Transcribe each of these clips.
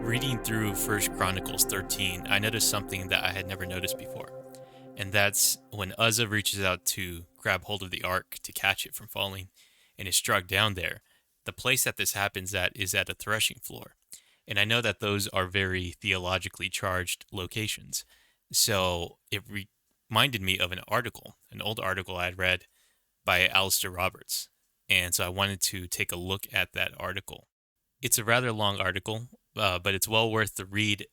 Reading through First Chronicles 13, I noticed something that I had never noticed before. And that's when Uzzah reaches out to grab hold of the ark to catch it from falling and is struck down there. The place that this happens at is at a threshing floor. And I know that those are very theologically charged locations. So it reminded me of an old article I had read by Alistair Roberts. And so I wanted to take a look at that article. It's a rather long article, but it's well worth the read.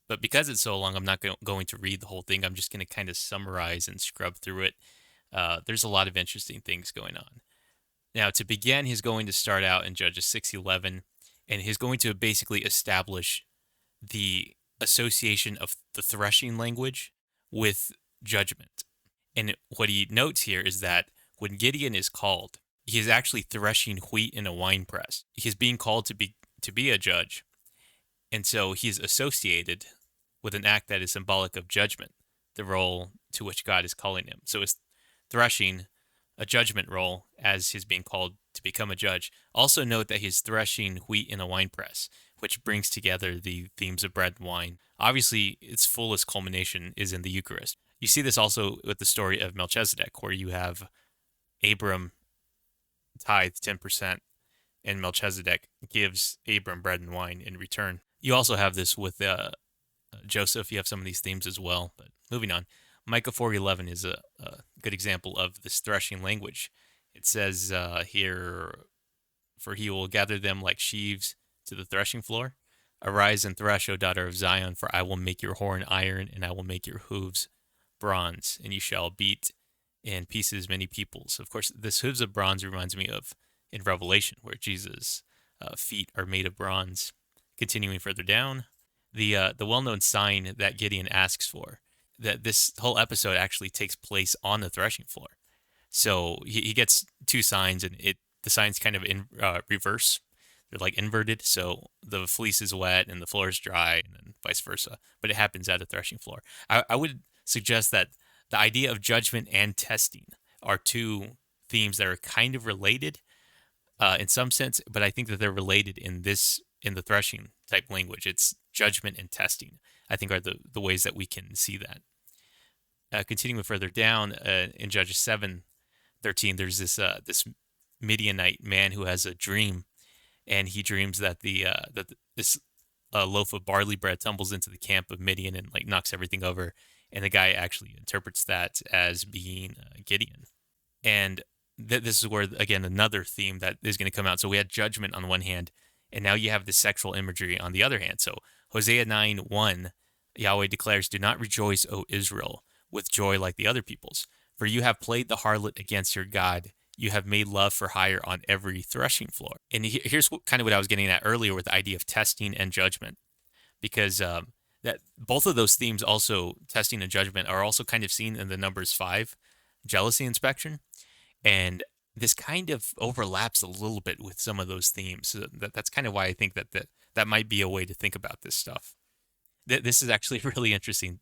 But because it's so long, I'm not going to read the whole thing. I'm just going to kind of summarize and scrub through it. There's a lot of interesting things going on. Now, to begin, he's going to start out in Judges 6:11, and he's going to basically establish the association of the threshing language with judgment. And what he notes here is that when Gideon is called, he is actually threshing wheat in a wine press. He's being called to be a judge, and so he's associated with an act that is symbolic of judgment, the role to which God is calling him. So it's threshing a judgment role as he's being called to become a judge. Also note that he's threshing wheat in a wine press, which brings together the themes of bread and wine. Obviously, its fullest culmination is in the Eucharist. You see this also with the story of Melchizedek, where you have Abram tithe 10%, and Melchizedek gives Abram bread and wine in return. You also have this with Joseph. You have some of these themes as well. But moving on, Micah 4:11 is a good example of this threshing language. It says here, "For he will gather them like sheaves to the threshing floor. Arise and thresh, O daughter of Zion, for I will make your horn iron, and I will make your hooves bronze, and you shall beat in pieces many peoples." Of course, this hooves of bronze reminds me of in Revelation, where Jesus' feet are made of bronze. Continuing further down, the well-known sign that Gideon asks for, that this whole episode actually takes place on the threshing floor. So he gets two signs, and the signs kind of in reverse. They're like inverted, so the fleece is wet and the floor is dry, and then vice versa. But it happens at a threshing floor. I would suggest that the idea of judgment and testing are two themes that are kind of related in some sense, but I think that they're related in the threshing type language. It's judgment and testing, I think, are the ways that we can see that. Continuing further down in Judges 7:13, there's this Midianite man who has a dream, and he dreams that this loaf of barley bread tumbles into the camp of Midian and like knocks everything over, and the guy actually interprets that as being Gideon. And this is where, again, another theme that is going to come out. So we had judgment on one hand, and now you have the sexual imagery on the other hand. So Hosea 9:1, Yahweh declares, "Do not rejoice, O Israel, with joy like the other peoples, for you have played the harlot against your God. You have made love for hire on every threshing floor." And here's kind of what I was getting at earlier with the idea of testing and judgment, because that both of those themes, also testing and judgment, are also kind of seen in the Numbers 5 jealousy inspection. And this kind of overlaps a little bit with some of those themes. So that's kind of why I think that might be a way to think about this stuff. This is actually really interesting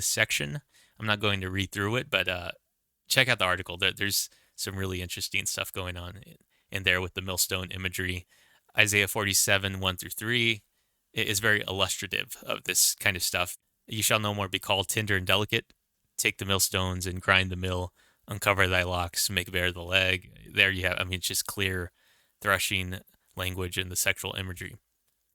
section. I'm not going to read through it, but check out the article. There's some really interesting stuff going on in there with the millstone imagery. Isaiah 47:1-3 is very illustrative of this kind of stuff. "You shall no more be called tender and delicate. Take the millstones and grind the mill. Uncover thy locks, make bare the leg." There you have, it's just clear threshing language and the sexual imagery.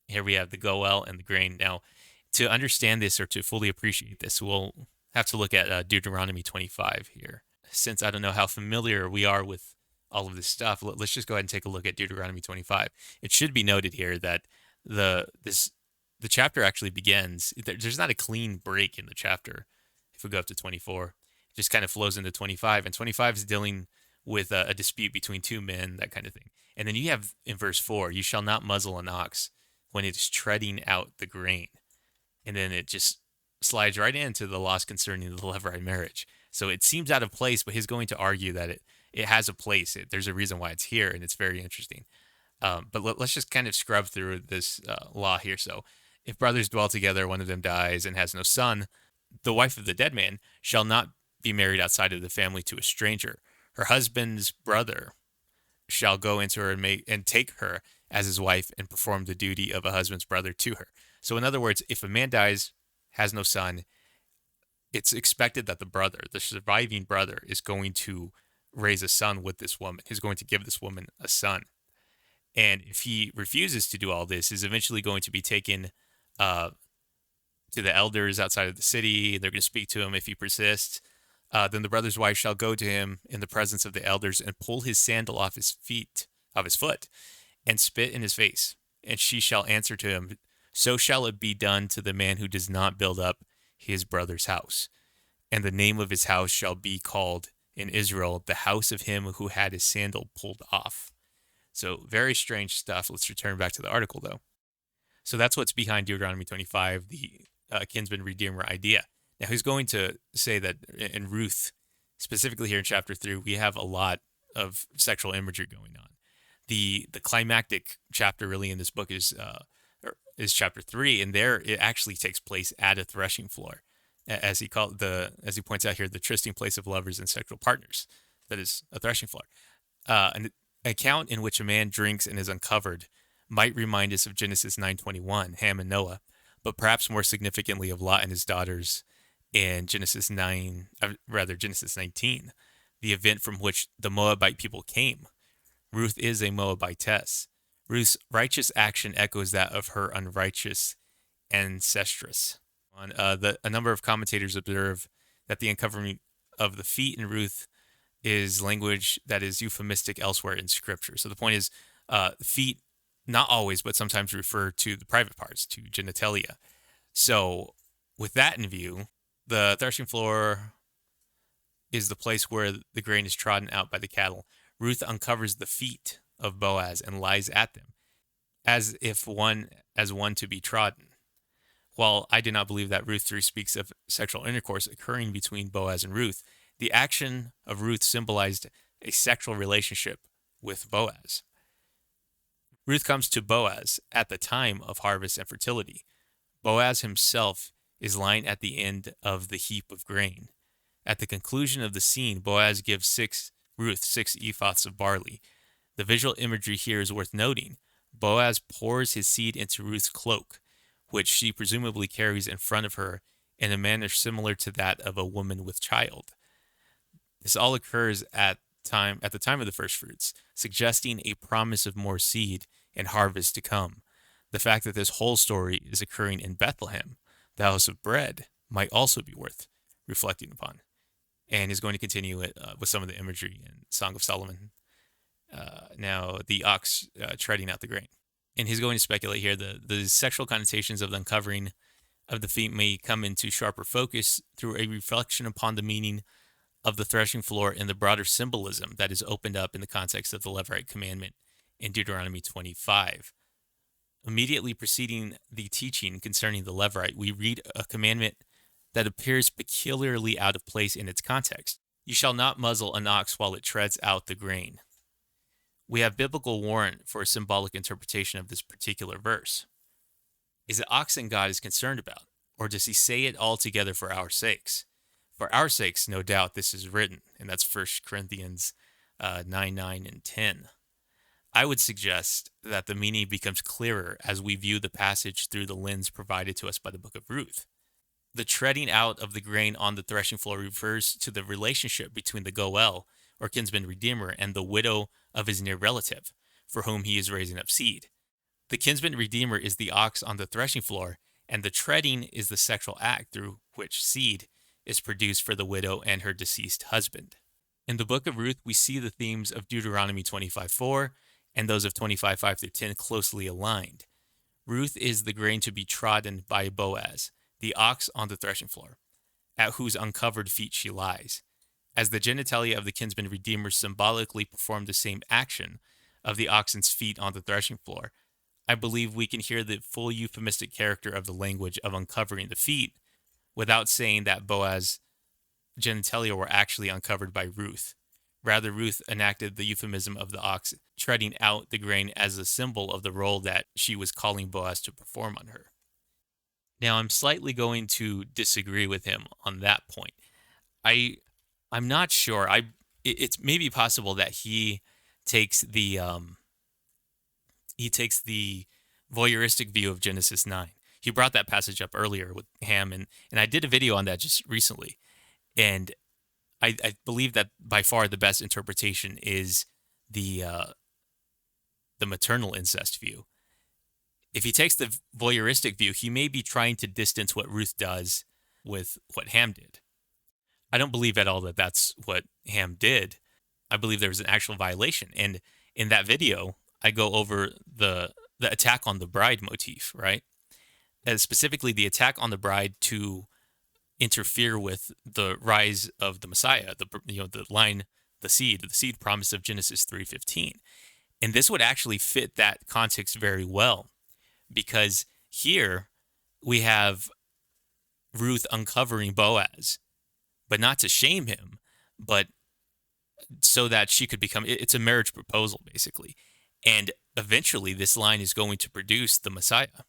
Here we have the goel and the grain. Now, to understand this or to fully appreciate this, we'll have to look at Deuteronomy 25 here. Since I don't know how familiar we are with all of this stuff, let's just go ahead and take a look at Deuteronomy 25. It should be noted here that the chapter actually begins. There's not a clean break in the chapter. If we go up to 24, it just kind of flows into 25, and 25 is dealing with a dispute between two men, that kind of thing. And then you have in verse 4, "You shall not muzzle an ox when it is treading out the grain." And then it just slides right into the laws concerning the Levirate marriage. So it seems out of place, but he's going to argue that it has a place. There's a reason why it's here, and it's very interesting. But let's just kind of scrub through this law here. So, "If brothers dwell together, one of them dies and has no son, the wife of the dead man shall not be married outside of the family to a stranger. Her husband's brother shall go into her and take her as his wife and perform the duty of a husband's brother to her. So, in other words, if a man dies, has no son, it's expected that the surviving brother, is going to raise a son with this woman. He's going to give this woman a son. And if he refuses to do all this, is eventually going to be taken uh, to the elders outside of the city. They're going to speak to him if he persists. Then the brother's wife shall go to him in the presence of the elders and pull his sandal off his foot, and spit in his face. And she shall answer to him, so shall it be done to the man who does not build up his brother's house. And the name of his house shall be called in Israel the house of him who had his sandal pulled off. So very strange stuff. Let's return back to the article, though. So that's what's behind Deuteronomy 25, the kinsman redeemer idea. Now, he's going to say that in Ruth, specifically here in chapter 3, we have a lot of sexual imagery going on. The climactic chapter really in this book is chapter 3, and there it actually takes place at a threshing floor, as he points out here, the trysting place of lovers and sexual partners. That is a threshing floor. An account in which a man drinks and is uncovered might remind us of Genesis 9:21, Ham and Noah, but perhaps more significantly of Lot and his daughters in Genesis 19, the event from which the Moabite people came. Ruth is a Moabitess. Ruth's righteous action echoes that of her unrighteous ancestress. A number of commentators observe that the uncovering of the feet in Ruth is language that is euphemistic elsewhere in Scripture. So the point is, feet, not always, but sometimes refer to the private parts, to genitalia. So with that in view, the threshing floor is the place where the grain is trodden out by the cattle. Ruth uncovers the feet of Boaz and lies at them, as one to be trodden. While I do not believe that Ruth 3 speaks of sexual intercourse occurring between Boaz and Ruth, the action of Ruth symbolized a sexual relationship with Boaz. Ruth comes to Boaz at the time of harvest and fertility. Boaz himself is lying at the end of the heap of grain. At the conclusion of the scene, Boaz gives Ruth 6 ephahs of barley. The visual imagery here is worth noting. Boaz pours his seed into Ruth's cloak, which she presumably carries in front of her in a manner similar to that of a woman with child. This all occurs at the time of the first fruits, suggesting a promise of more seed and harvest to come. The fact that this whole story is occurring in Bethlehem, the house of bread, might also be worth reflecting upon. And he's going to continue it with some of the imagery in Song of Solomon. Now, the ox treading out the grain. And he's going to speculate here the sexual connotations of the uncovering of the feet may come into sharper focus through a reflection upon the meaning of the threshing floor and the broader symbolism that is opened up in the context of the Levirate commandment in Deuteronomy 25. Immediately preceding the teaching concerning the Levirate, we read a commandment that appears peculiarly out of place in its context. You shall not muzzle an ox while it treads out the grain. We have biblical warrant for a symbolic interpretation of this particular verse. Is it oxen God is concerned about, or does he say it altogether for our sakes? For our sakes, no doubt, this is written, and that's 1 Corinthians 9:9 and 10. I would suggest that the meaning becomes clearer as we view the passage through the lens provided to us by the book of Ruth. The treading out of the grain on the threshing floor refers to the relationship between the Goel, or kinsman redeemer, and the widow of his near relative, for whom he is raising up seed. The kinsman redeemer is the ox on the threshing floor, and the treading is the sexual act through which seed is produced for the widow and her deceased husband. In the book of Ruth, we see the themes of Deuteronomy 25:4 and those of 25:5 through 10 closely aligned. Ruth is the grain to be trodden by Boaz, the ox on the threshing floor, at whose uncovered feet she lies. As the genitalia of the kinsman redeemer symbolically perform the same action of the oxen's feet on the threshing floor, I believe we can hear the full euphemistic character of the language of uncovering the feet without saying that Boaz's genitalia were actually uncovered by Ruth. Rather, Ruth enacted the euphemism of the ox treading out the grain as a symbol of the role that she was calling Boaz to perform on her. Now, I'm slightly going to disagree with him on that point. I'm not sure. It's maybe possible that he takes the voyeuristic view of Genesis 9. He brought that passage up earlier with Ham, and I did a video on that just recently. And I believe that by far the best interpretation is the maternal incest view. If he takes the voyeuristic view, he may be trying to distance what Ruth does with what Ham did. I don't believe at all that that's what Ham did. I believe there was an actual violation. And in that video, I go over the attack on the bride motif, right? As specifically the attack on the bride to interfere with the rise of the Messiah, the line, the seed promise of Genesis 3:15. And this would actually fit that context very well, because here we have Ruth uncovering Boaz, but not to shame him, but so that she could become, it's a marriage proposal basically. And eventually this line is going to produce the Messiah.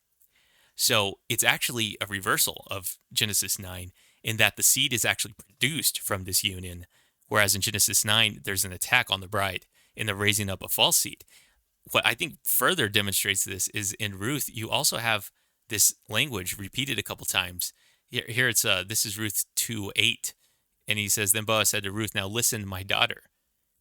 So it's actually a reversal of Genesis 9 in that the seed is actually produced from this union, whereas in Genesis 9, there's an attack on the bride in the raising up a false seed. What I think further demonstrates this is in Ruth, you also have this language repeated a couple times. Here it's, this is Ruth 2:8, and he says, "Then Boaz said to Ruth, 'Now listen, my daughter,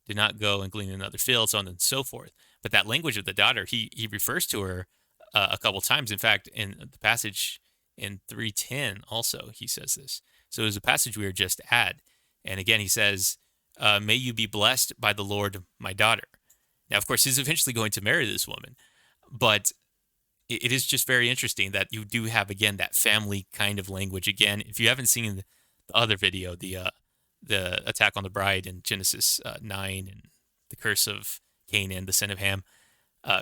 do not go and glean in another field,' so on and so forth." But that language of the daughter, he refers to her a couple times. In fact, in the passage in 3:10 also, he says this. So there's a passage we were just at. And again, he says, "May you be blessed by the Lord, my daughter." Now, of course, he's eventually going to marry this woman. But it is just very interesting that you do have, again, that family kind of language. Again, if you haven't seen the other video, the attack on the bride in Genesis 9 and the curse of Canaan, the sin of Ham,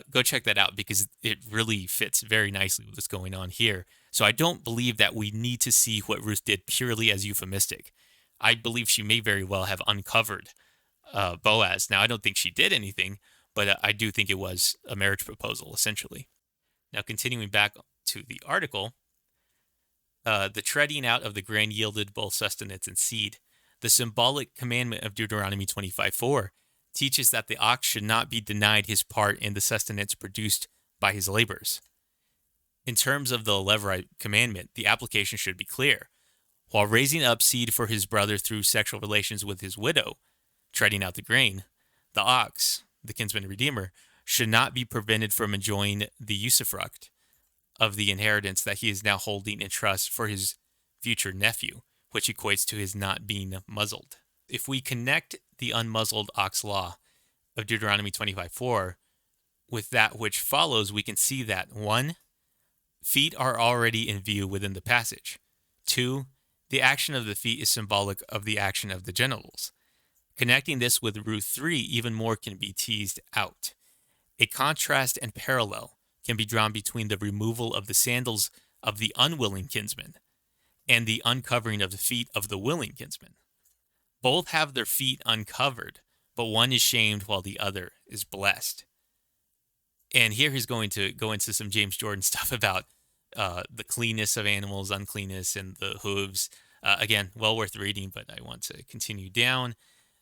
go check that out, because it really fits very nicely with what's going on here. So I don't believe that we need to see what Ruth did purely as euphemistic. I believe she may very well have uncovered Boaz. Now, I don't think she did anything, but I do think it was a marriage proposal, essentially. Now, continuing back to the article, the treading out of the grain yielded both sustenance and seed. The symbolic commandment of Deuteronomy 25:4 teaches that the ox should not be denied his part in the sustenance produced by his labors. In terms of the Levirate commandment, the application should be clear. While raising up seed for his brother through sexual relations with his widow, treading out the grain, the ox, the kinsman redeemer, should not be prevented from enjoying the usufruct of the inheritance that he is now holding in trust for his future nephew, which equates to his not being muzzled. If we connect the unmuzzled ox law of Deuteronomy 25:4 with that which follows, we can see that 1. Feet are already in view within the passage. 2. The action of the feet is symbolic of the action of the genitals. Connecting this with Ruth 3, even more can be teased out. A contrast and parallel can be drawn between the removal of the sandals of the unwilling kinsman and the uncovering of the feet of the willing kinsman. Both have their feet uncovered, but one is shamed while the other is blessed. And here he's going to go into some James Jordan stuff about the cleanness of animals, uncleanness, and the hooves. Again, well worth reading, but I want to continue down.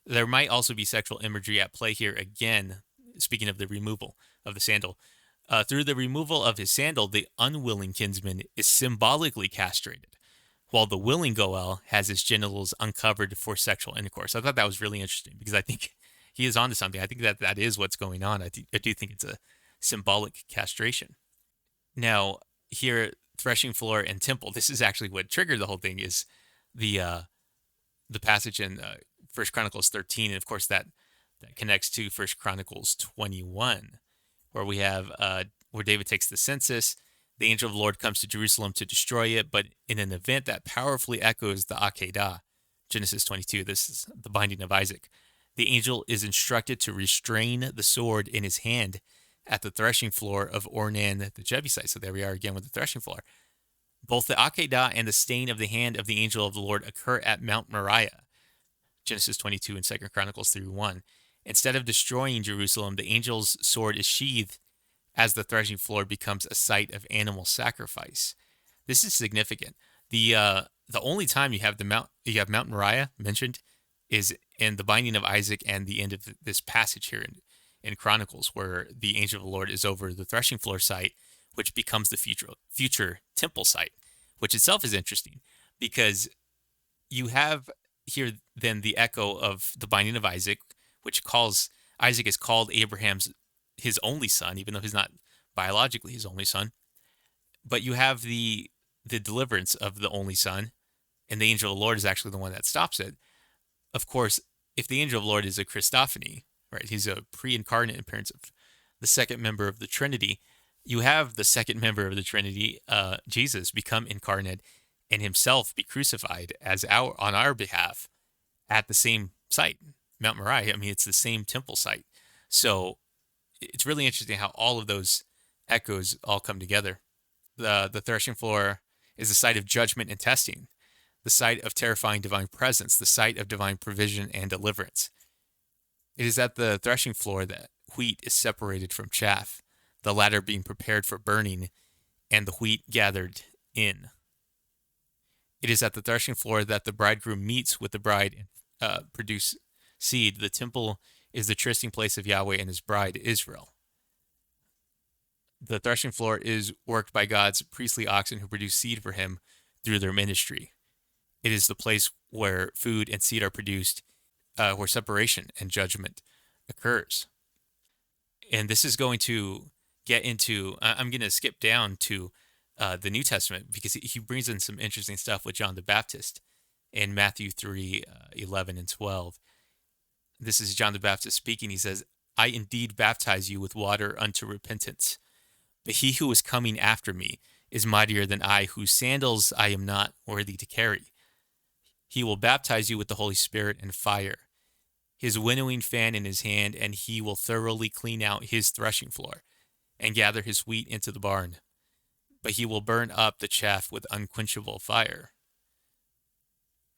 There might also be sexual imagery at play here again, speaking of the removal of the sandal. Through the removal of his sandal, the unwilling kinsman is symbolically castrated, while the willing Goel has his genitals uncovered for sexual intercourse. I thought that was really interesting, because I think he is onto something. I think that is what's going on. I do think it's a symbolic castration. Now, here, Threshing Floor and Temple, this is actually what triggered the whole thing, is the passage in 1 Chronicles 13, and of course that connects to 1 Chronicles 21, where we have where David takes the census. The angel of the Lord comes to Jerusalem to destroy it, but in an event that powerfully echoes the Akedah, Genesis 22, this is the binding of Isaac. The angel is instructed to restrain the sword in his hand at the threshing floor of Ornan the Jebusite. So there we are again with the threshing floor. Both the Akedah and the stain of the hand of the angel of the Lord occur at Mount Moriah, Genesis 22 and 2 Chronicles 3:1. Instead of destroying Jerusalem, the angel's sword is sheathed as the threshing floor becomes a site of animal sacrifice. This is significant. The only time you have Mount Moriah mentioned is in the binding of Isaac and the end of this passage here in Chronicles, where the angel of the Lord is over the threshing floor site, which becomes the future temple site, which itself is interesting because you have here then the echo of the binding of Isaac, which calls Isaac is called Abraham's his only son, even though he's not biologically his only son. But you have the deliverance of the only son, and the angel of the Lord is actually the one that stops it. Of course, if the angel of the Lord is a Christophany, right, he's a pre-incarnate appearance of the second member of the Trinity. You have the second member of the Trinity, Jesus, become incarnate and himself be crucified on our behalf at the same site, Mount Moriah. I mean, it's the same temple site. So it's really interesting how all of those echoes all come together. The threshing floor is the site of judgment and testing, the site of terrifying divine presence, the site of divine provision and deliverance. It is at the threshing floor that wheat is separated from chaff, the latter being prepared for burning, and the wheat gathered in. It is at the threshing floor that the bridegroom meets with the bride and produce seed. The temple is the trysting place of Yahweh and his bride, Israel. The threshing floor is worked by God's priestly oxen who produce seed for him through their ministry. It is the place where food and seed are produced, where separation and judgment occurs. And this is going to get into, I'm going to skip down to the New Testament because he brings in some interesting stuff with John the Baptist in Matthew 3, 11 and 12. This is John the Baptist speaking. He says, I indeed baptize you with water unto repentance, but he who is coming after me is mightier than I, whose sandals I am not worthy to carry. He will baptize you with the Holy Spirit and fire, his winnowing fan in his hand, and he will thoroughly clean out his threshing floor and gather his wheat into the barn. But he will burn up the chaff with unquenchable fire.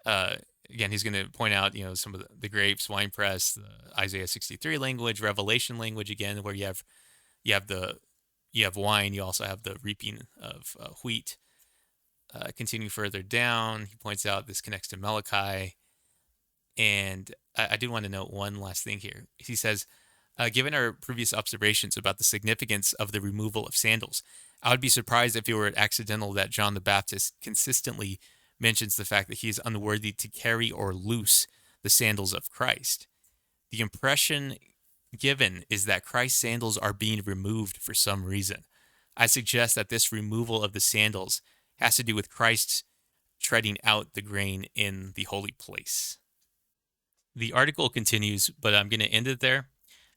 Again, he's going to point out, some of the grapes, winepress, the Isaiah 63 language, Revelation language again, where you have wine. You also have the reaping of wheat. Continue further down, he points out this connects to Malachi. And I do want to note one last thing here. He says, given our previous observations about the significance of the removal of sandals, I would be surprised if it were accidental that John the Baptist consistently mentions the fact that he is unworthy to carry or loose the sandals of Christ. The impression given is that Christ's sandals are being removed for some reason. I suggest that this removal of the sandals has to do with Christ treading out the grain in the holy place. The article continues, but I'm going to end it there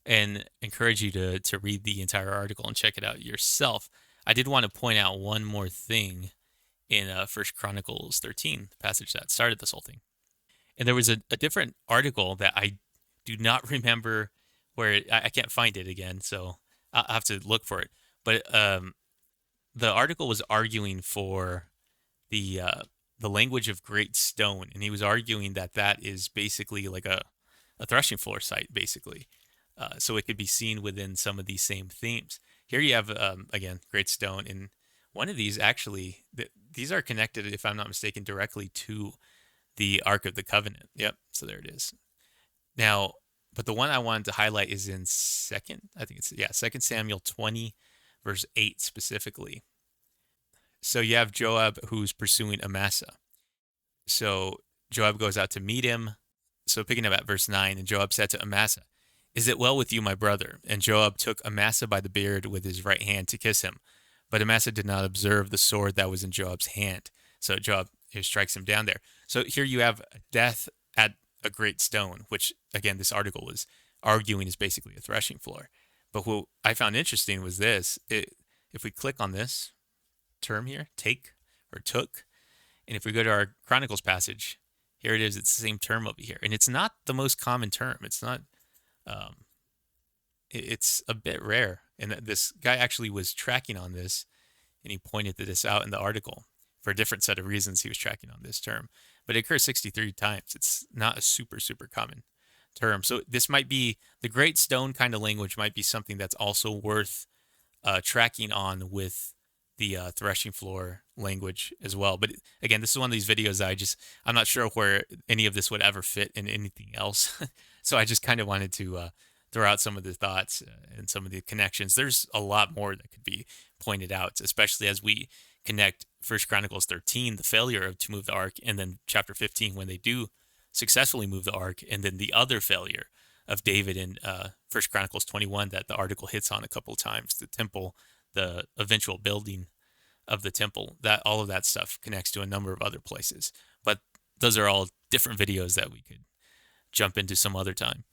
and encourage you to read the entire article and check it out yourself. I did want to point out one more thing in 1 Chronicles 13, the passage that started this whole thing. And there was a different article that I do not remember where I can't find it again, so I'll have to look for it. But the article was arguing for the language of great stone, and he was arguing that is basically like a threshing floor site, basically. So it could be seen within some of these same themes. Here you have, again, great stone, and one of these actually, these are connected, if I'm not mistaken, directly to the Ark of the Covenant. Yep, so there it is. Now, but the one I wanted to highlight is in 2 Samuel 20, verse 8 specifically. So you have Joab who's pursuing Amasa. So Joab goes out to meet him. So picking up at verse 9, and Joab said to Amasa, "Is it well with you, my brother?" And Joab took Amasa by the beard with his right hand to kiss him. But Amasa did not observe the sword that was in Joab's hand. So Joab strikes him down there. So here you have death at a great stone, which, again, this article was arguing is basically a threshing floor. But what I found interesting was this. If we click on this term here, take or took, and if we go to our Chronicles passage, here it is. It's the same term over here. And it's not the most common term. It's not, it's a bit rare. And this guy actually was tracking on this, and he pointed this out in the article for a different set of reasons he was tracking on this term. But it occurs 63 times. It's not a super, super common term. So this might be, the great stone kind of language might be something that's also worth tracking on with the threshing floor language as well. But again, this is one of these videos that I'm not sure where any of this would ever fit in anything else. So I just kind of wanted to throw out some of the thoughts and some of the connections. There's a lot more that could be pointed out, especially as we connect First Chronicles 13, the failure of to move the ark, and then chapter 15 when they do successfully move the ark, and then the other failure of David in First Chronicles 21 that the article hits on a couple of times, the temple, the eventual building of the temple, that all of that stuff connects to a number of other places. But those are all different videos that we could jump into some other time.